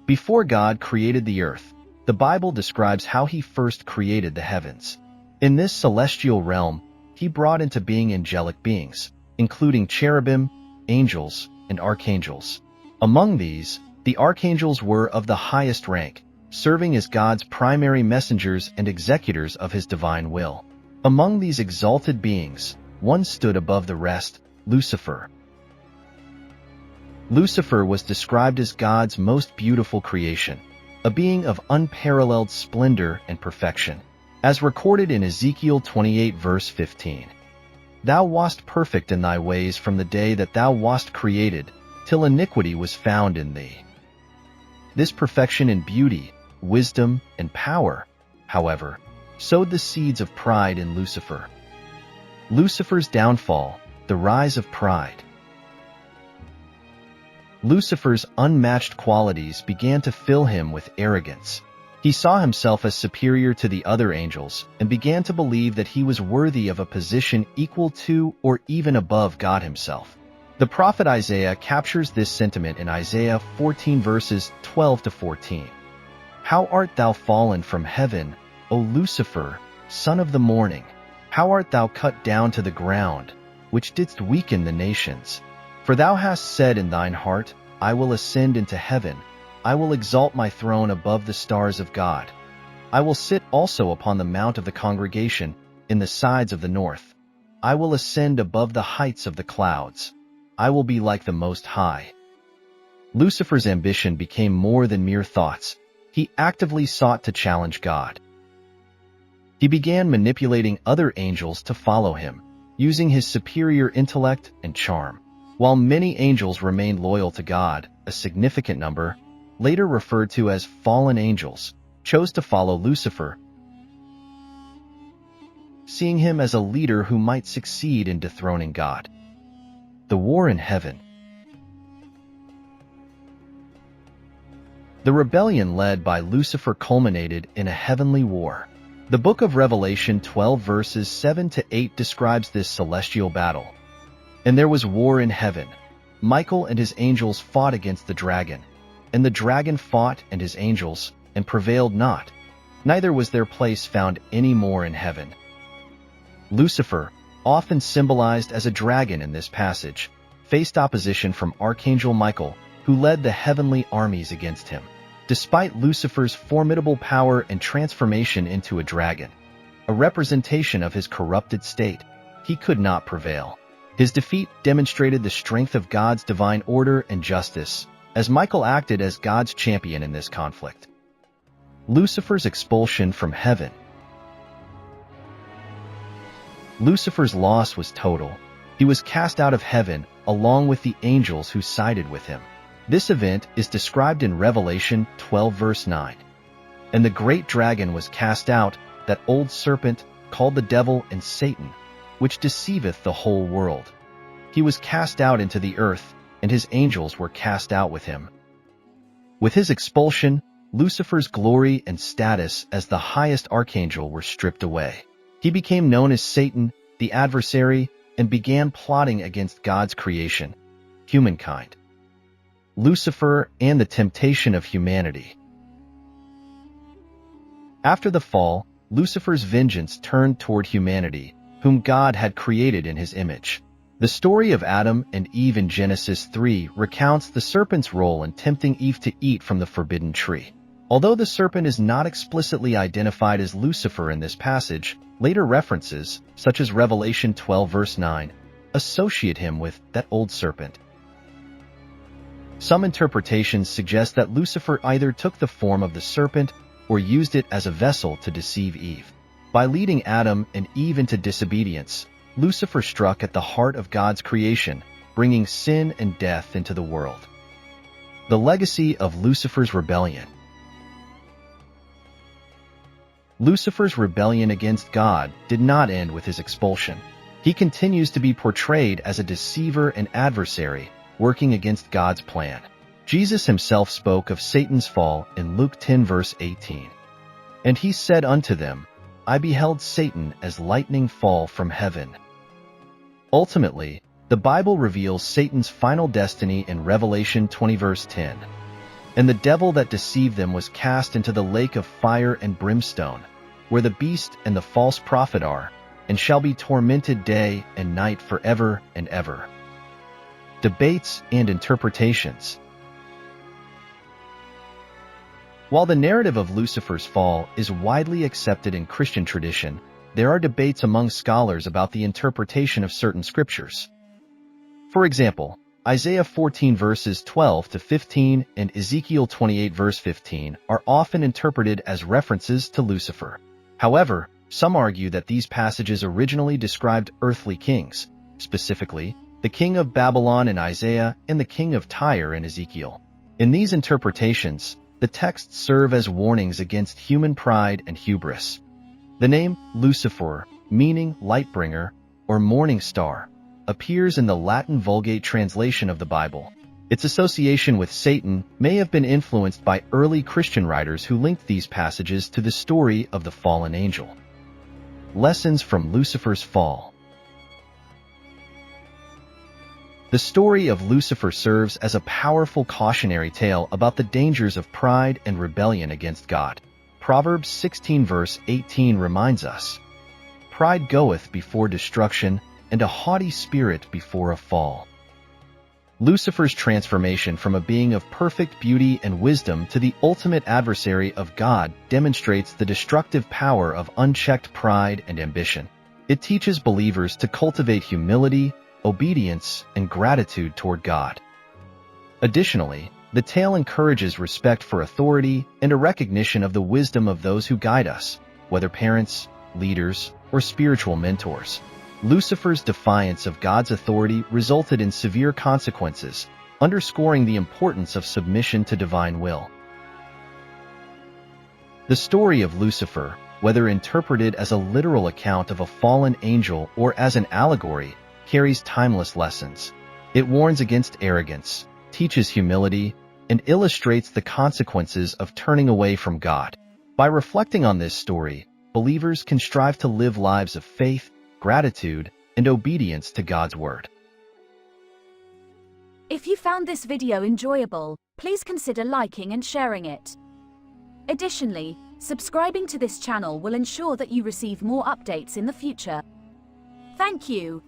Before God created the earth, the Bible describes how he first created the heavens. In this celestial realm, he brought into being angelic beings, including cherubim, angels, and archangels. Among these, the archangels were of the highest rank, serving as God's primary messengers and executors of his divine will. Among these exalted beings, one stood above the rest, Lucifer. Lucifer was described as God's most beautiful creation, a being of unparalleled splendor and perfection, as recorded in Ezekiel 28 verse 15. Thou wast perfect in thy ways from the day that thou wast created, till iniquity was found in thee. This perfection in beauty, wisdom, and power, however, sowed the seeds of pride in Lucifer. Lucifer's downfall, the rise of pride. Lucifer's unmatched qualities began to fill him with arrogance. He saw himself as superior to the other angels and began to believe that he was worthy of a position equal to or even above God himself. The prophet Isaiah captures this sentiment in Isaiah 14 verses 12 to 14. How art thou fallen from heaven, O Lucifer, son of the morning? How art thou cut down to the ground, which didst weaken the nations? For thou hast said in thine heart, I will ascend into heaven, I will exalt my throne above the stars of God. I will sit also upon the mount of the congregation, in the sides of the north. I will ascend above the heights of the clouds. I will be like the Most High. Lucifer's ambition became more than mere thoughts. He actively sought to challenge God. He began manipulating other angels to follow him, using his superior intellect and charm. While many angels remained loyal to God, a significant number, later referred to as fallen angels, chose to follow Lucifer, seeing him as a leader who might succeed in dethroning God. The war in heaven. The rebellion led by Lucifer culminated in a heavenly war. The book of Revelation 12 verses 7 to 8 describes this celestial battle. And there was war in heaven. Michael and his angels fought against the dragon. And the dragon fought and his angels, and prevailed not. Neither was their place found any more in heaven. Lucifer, often symbolized as a dragon in this passage, faced opposition from Archangel Michael, who led the heavenly armies against him. Despite Lucifer's formidable power and transformation into a dragon, a representation of his corrupted state, he could not prevail. His defeat demonstrated the strength of God's divine order and justice, as Michael acted as God's champion in this conflict. Lucifer's expulsion from heaven. Lucifer's loss was total. He was cast out of heaven along with the angels who sided with him. This event is described in Revelation 12 verse 9. And the great dragon was cast out, that old serpent, called the devil and Satan, which deceiveth the whole world. He was cast out into the earth, and his angels were cast out with him. With his expulsion, Lucifer's glory and status as the highest archangel were stripped away. He became known as Satan, the adversary, and began plotting against God's creation, humankind. Lucifer and the temptation of humanity. After the fall, Lucifer's vengeance turned toward humanity, whom God had created in his image. The story of Adam and Eve in Genesis 3 recounts the serpent's role in tempting Eve to eat from the forbidden tree. Although the serpent is not explicitly identified as Lucifer in this passage, later references, such as Revelation 12 verse 9, associate him with that old serpent. Some interpretations suggest that Lucifer either took the form of the serpent or used it as a vessel to deceive Eve. By leading Adam and Eve into disobedience, Lucifer struck at the heart of God's creation, bringing sin and death into the world. The legacy of Lucifer's rebellion. Lucifer's rebellion against God did not end with his expulsion. He continues to be portrayed as a deceiver and adversary, working against God's plan. Jesus himself spoke of Satan's fall in Luke 10 verse 18. And he said unto them, I beheld Satan as lightning fall from heaven. Ultimately, the Bible reveals Satan's final destiny in Revelation 20 verse 10. And the devil that deceived them was cast into the lake of fire and brimstone, where the beast and the false prophet are, and shall be tormented day and night forever and ever. Debates and interpretations. While the narrative of Lucifer's fall is widely accepted in Christian tradition, there are debates among scholars about the interpretation of certain scriptures. For example, Isaiah 14 verses 12 to 15 and Ezekiel 28 verse 15 are often interpreted as references to Lucifer. However, some argue that these passages originally described earthly kings, specifically the king of Babylon in Isaiah and the king of Tyre in Ezekiel. In these interpretations, the texts serve as warnings against human pride and hubris. The name Lucifer, meaning light-bringer or morning star, appears in the Latin Vulgate translation of the Bible. Its association with Satan may have been influenced by early Christian writers who linked these passages to the story of the fallen angel. Lessons from Lucifer's fall. The story of Lucifer serves as a powerful cautionary tale about the dangers of pride and rebellion against God. Proverbs 16 verse 18 reminds us, "Pride goeth before destruction, and a haughty spirit before a fall." Lucifer's transformation from a being of perfect beauty and wisdom to the ultimate adversary of God demonstrates the destructive power of unchecked pride and ambition. It teaches believers to cultivate humility, obedience, and gratitude toward God. Additionally, the tale encourages respect for authority and a recognition of the wisdom of those who guide us, whether parents, leaders, or spiritual mentors. Lucifer's defiance of God's authority resulted in severe consequences, underscoring the importance of submission to divine will. The story of Lucifer, whether interpreted as a literal account of a fallen angel or as an allegory, carries timeless lessons. It warns against arrogance, teaches humility, and illustrates the consequences of turning away from God. By reflecting on this story, believers can strive to live lives of faith, gratitude, and obedience to God's word. If you found this video enjoyable, please consider liking and sharing it. Additionally, subscribing to this channel will ensure that you receive more updates in the future. Thank you.